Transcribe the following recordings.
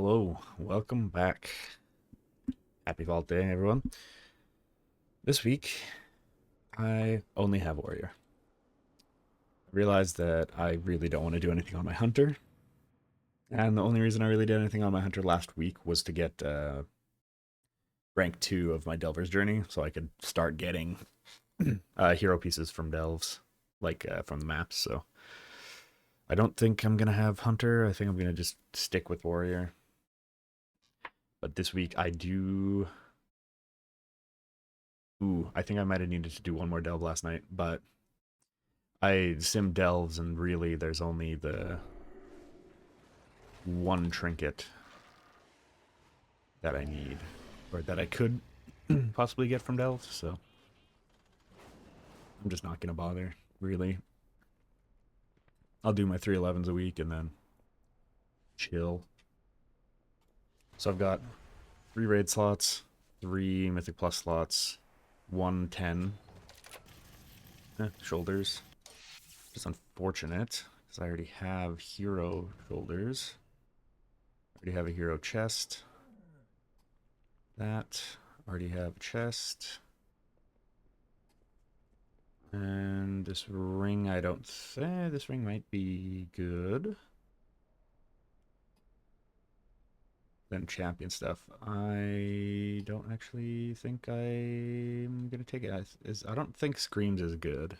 Hello, welcome back. Happy Vault Day, everyone. This week, I only have Warrior. I realized that I really don't want to do anything on my Hunter, and the only reason I really did anything on my Hunter last week was to get rank 2 of my Delver's Journey, so I could start getting hero pieces from Delves, like from the maps, so I don't think I'm going to have Hunter. I think I'm going to just stick with Warrior. But this week, I do... Ooh, I think I might have needed to do one more delve last night, but I sim delves and really there's only the one trinket that I need, or that I could possibly get from delves, so I'm just not going to bother, really. I'll do my 311s a week and then chill. So I've got 3 raid slots, 3 Mythic Plus slots, 110 shoulders. Just unfortunate, because I already have hero shoulders. I already have a hero chest. That. Already have a chest. And this ring, I don't think... This ring might be good. Then champion stuff. I don't actually think I'm going to take it. I don't think Screams is good.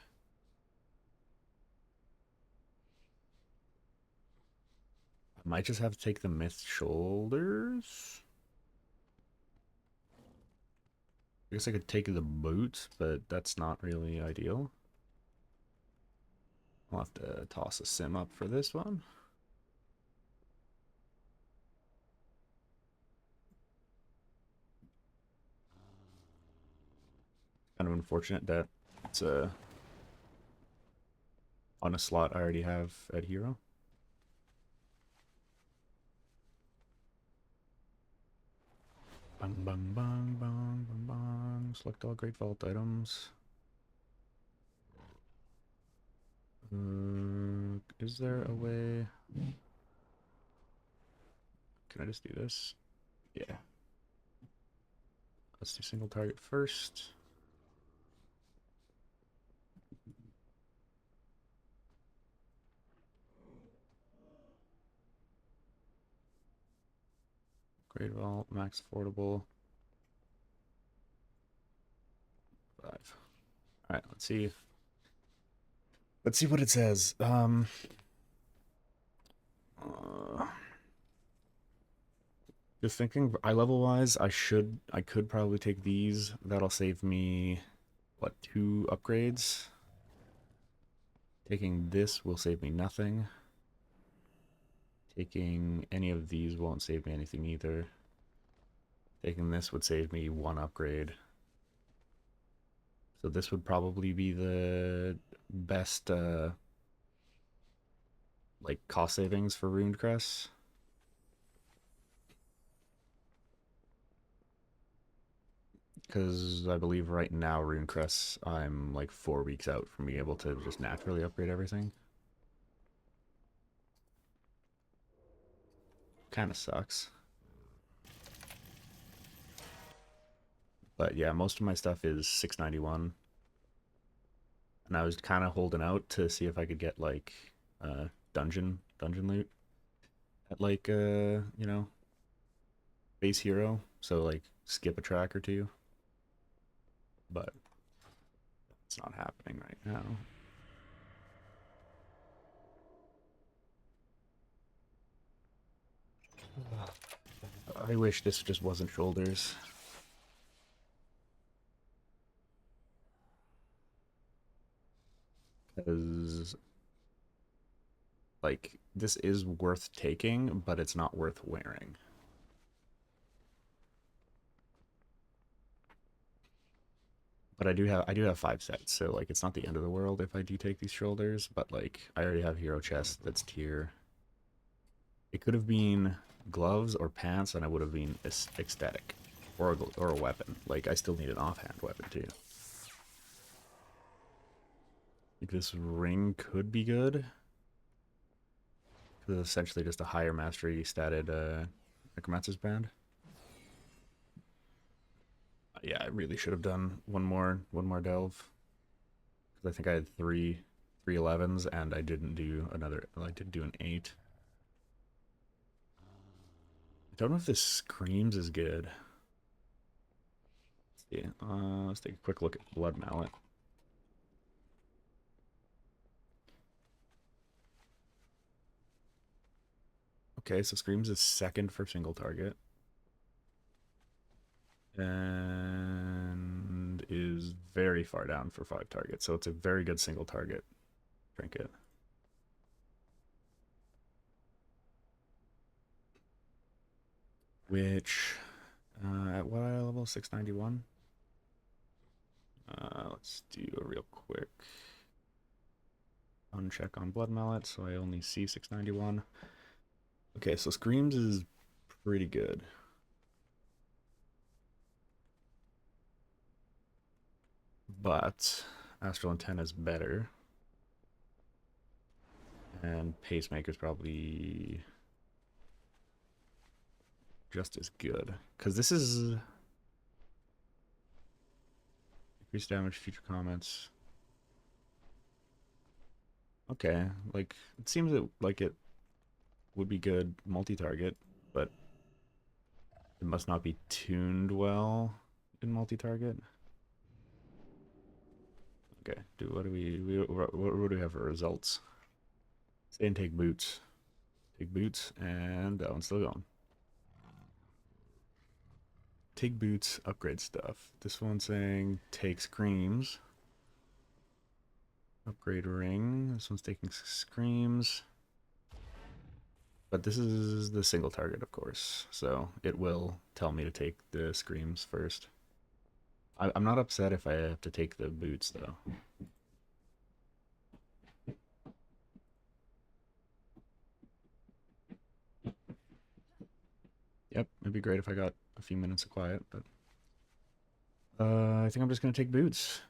I might just have to take the Myth Shoulders. I guess I could take the boots, but that's not really ideal. I'll have to toss a sim up for this one. Kind of unfortunate that it's on a slot I already have at hero. Bang, bang, bang, bang, bang, bang. Select all Great Vault items. Is there a way? Can I just do this? Yeah. Let's do single target first. Great Vault, max affordable. 5. Alright, let's see. Let's see what it says. Just thinking eye level wise, I could probably take these. That'll save me what, 2 upgrades? Taking this will save me nothing. Taking any of these won't save me anything either. Taking this would save me 1 upgrade. So this would probably be the best like cost savings for Ruined Crest. Because I believe right now Rune Crest, I'm like 4 weeks out from being able to just naturally upgrade everything. Kind of sucks. But yeah, most of my stuff is 691. And I was kind of holding out to see if I could get like dungeon loot at like you know, base hero, so like skip a track or two. But it's not happening right now. I wish this just wasn't shoulders. Because like this is worth taking, but it's not worth wearing. But I do have 5 sets, so like it's not the end of the world if I do take these shoulders, but like I already have hero chest that's tier. It could have been gloves or pants and I would have been ecstatic. Or a weapon. Like I still need an offhand weapon too. Like this ring could be good. It's essentially just a higher mastery statted Necromancer's Band. Yeah, I really should have done one more delve. Because I think I had three 11s and I didn't do another, I did do an 8. I don't know if this screams as good. Let's see. Let's take a quick look at Blood Mallet. Okay, so screams is second for single target. And is very far down for 5 targets. So it's a very good single target trinket. Which, at what level? 691? Let's do a real quick uncheck on Blood Mallet, so I only see 691. Okay, so Screams is pretty good. But Astral Intent is better. And Pacemaker's probably just as good. Because this is increased damage, future comments. Okay, like it seems like it would be good multi-target, but it must not be tuned well in multi-target. Okay, what do what do we have for results? Stay and take boots. Take boots, and that one's still going. Take boots, upgrade stuff. This one's saying take screams. Upgrade ring. This one's taking screams. But this is the single target, of course. So it will tell me to take the screams first. I'm not upset if I have to take the boots, though. Yep, it'd be great if I got a few minutes of quiet, but I think I'm just gonna take boots.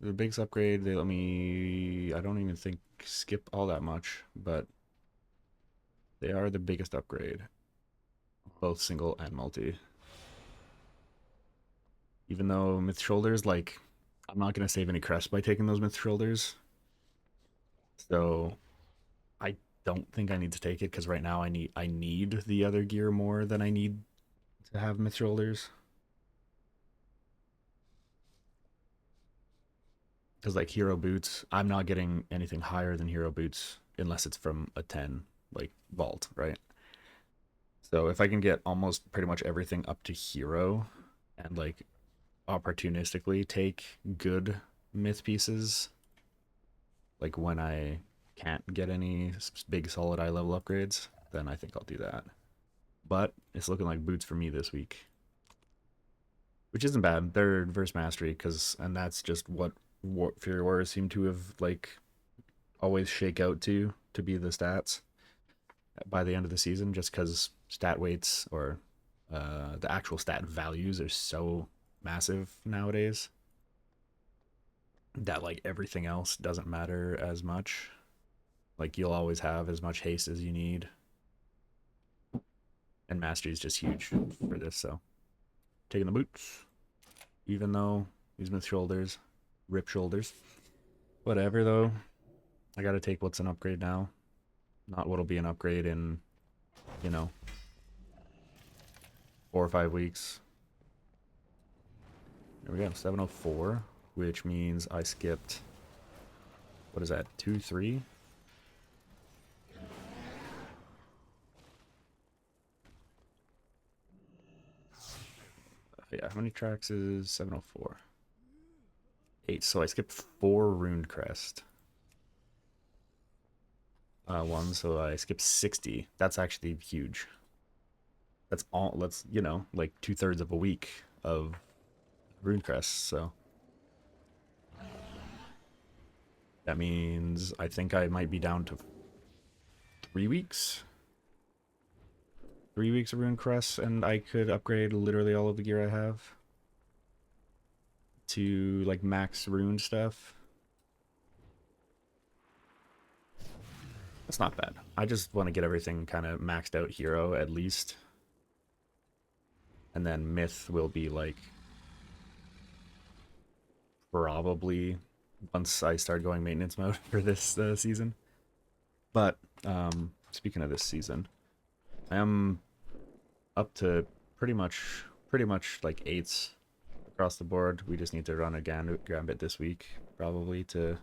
The biggest upgrade, they let me, I don't even think skip all that much, but they are the biggest upgrade, both single and multi. Even though Myth Shoulders, like, I'm not gonna save any crest by taking those Myth Shoulders, so I don't think I need to take it because right now I need the other gear more than I need to have Myth Shoulders. Because like Hero Boots, I'm not getting anything higher than Hero Boots unless it's from a 10 like vault, right? So if I can get almost pretty much everything up to Hero and like opportunistically take good myth pieces, like when I can't get any big solid eye level upgrades, then I think I'll do that. But it's looking like boots for me this week, which isn't bad. They're verse mastery, and that's just what Fury Warriors seem to have like always shake out to be the stats by the end of the season, just because stat weights or the actual stat values are so massive nowadays that like everything else doesn't matter as much. Like you'll always have as much haste as you need, and mastery is just huge for this. So taking the boots, even though these Myth Shoulders, rip shoulders, whatever though. I gotta take what's an upgrade now, not what'll be an upgrade in, you know, 4 or 5 weeks. There we go, 704, which means I skipped, what is that, 2, 3? Yeah, how many tracks is 704? 8, so I skipped 4 Runed Crest. One, so I skipped 60. That's actually huge. That's all, let's, you know, like 2/3 of a week of Rune Crests, so that means I think I might be down to 3 weeks. 3 weeks of Rune Crests, and I could upgrade literally all of the gear I have to like max rune stuff. That's not bad. I just want to get everything kind of maxed out hero at least. And then myth will be like probably once I start going maintenance mode for this season. But speaking of this season, I am up to pretty much like eights across the board. We just need to run a gambit this week probably to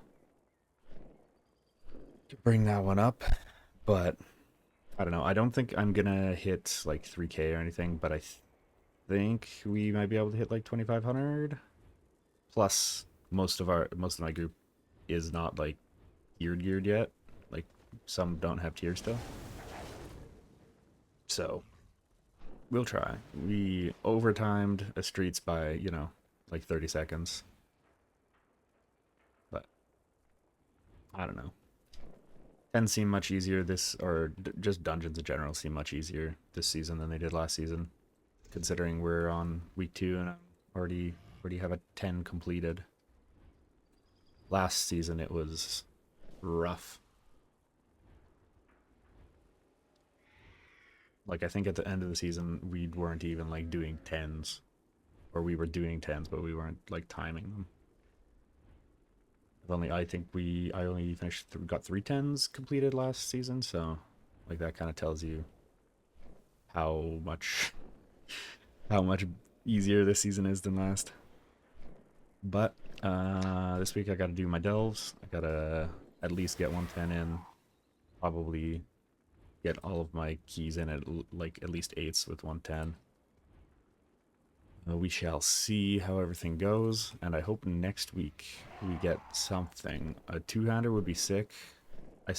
bring that one up. But I don't know. I don't think I'm gonna hit like 3K or anything, but I think we might be able to hit like 2,500. Plus, most of my group is not like geared yet. Like some don't have tiers still. So we'll try. We overtimed a streets by, like 30 seconds. But I don't know. 10 seem much easier this, or just dungeons in general seem much easier this season than they did last season. Considering we're on week 2 and I already have a 10 completed. Last season it was rough. Like I think at the end of the season we weren't even like doing 10s, or we were doing 10s but we weren't like timing them. I only got 3 10s completed last season, so like that kind of tells you how much how much easier this season is than last. But this week I got to do my delves. I gotta at least get 110 in. Probably get all of my keys in at like at least 8s with 110. We shall see how everything goes, and I hope next week we get something. A two-hander would be sick. I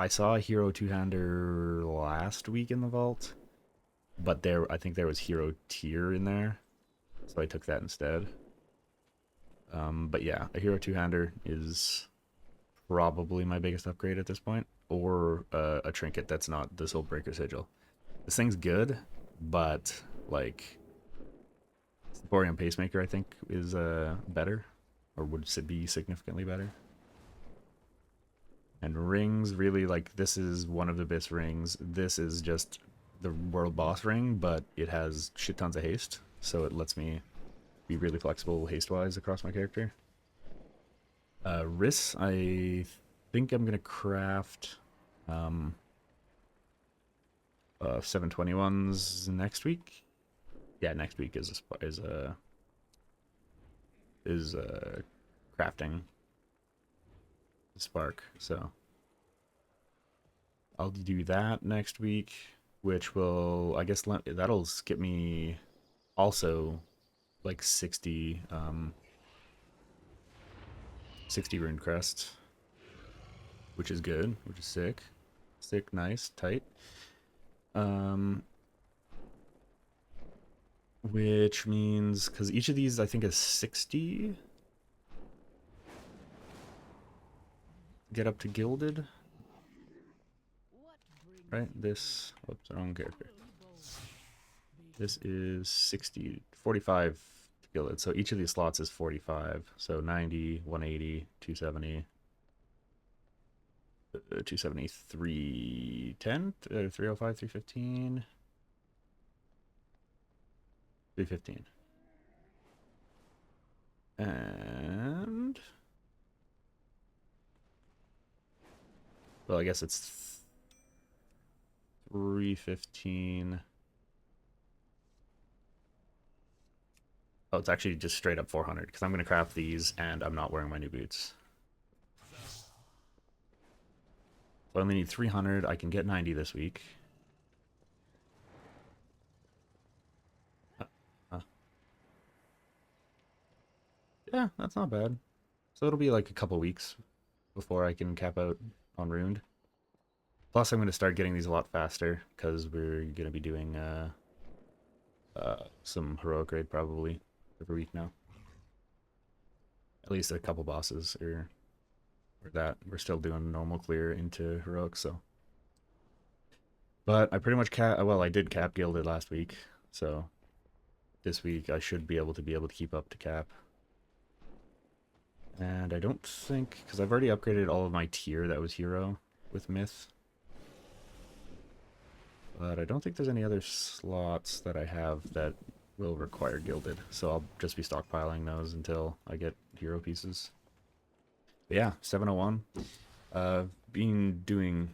saw a hero two-hander last week in the vault, but I think there was hero tier in there, so I took that instead. But yeah, a hero two-hander is probably my biggest upgrade at this point, or a trinket that's not the Soul Breaker Sigil. This thing's good, but like Borean Pacemaker I think is better, or would be significantly better. And rings, really, like, this is one of the best rings. This is just the world boss ring, but it has shit tons of haste, so it lets me be really flexible haste-wise across my character. Wrists, I think I'm gonna craft 721s next week. Yeah, next week is crafting spark, so I'll do that next week, which will, I guess, that'll skip me also like 60 60 rune crest, which is good, which is sick, nice, tight. Which means, because each of these I think is 60, get up to gilded, right? This, whoops, wrong character. This is 60, 45 gilded, so each of these slots is 45, so 90, 180, 270, 270, 310, 305, 315, 315. And well, I guess it's 315. Oh, it's actually just straight up 400 because I'm going to craft these and I'm not wearing my new boots. So I only need 300. I can get 90 this week. Yeah, that's not bad. So it'll be like a couple weeks before I can cap out on Ruined. Plus, I'm going to start getting these a lot faster because we're going to be doing some heroic raid probably every week now. At least a couple bosses or that. We're still doing normal clear into heroic, so. But I pretty much I did cap gilded last week, so this week I should be able to keep up to cap. And I don't think, because I've already upgraded all of my tier that was hero with myth. But I don't think there's any other slots that I have that will require gilded, so I'll just be stockpiling those until I get hero pieces. But yeah, 701. Been doing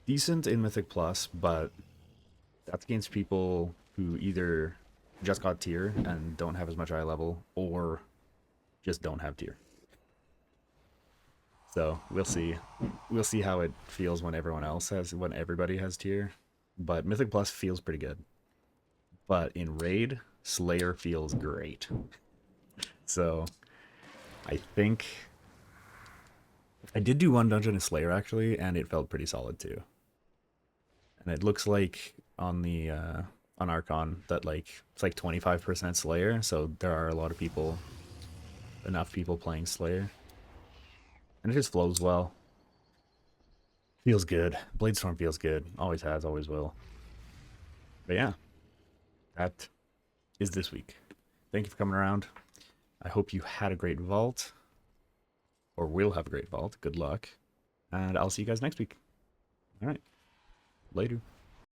decent in Mythic Plus, but that's against people who either just got tier and don't have as much eye level, or just don't have tier. So we'll see. We'll see how it feels when when everybody has tier. But Mythic Plus feels pretty good. But in raid, Slayer feels great. So I think I did do one dungeon in Slayer actually, and it felt pretty solid too. And it looks like on the on Archon that like it's like 25% Slayer, so there are a lot of people, enough people playing Slayer, and it just flows well. Feels good. Bladestorm feels good. Always has, always will. But yeah, that is this week. Thank you for coming around. I hope you had a great vault, or will have a great vault. Good luck, and I'll see you guys next week. All right, later.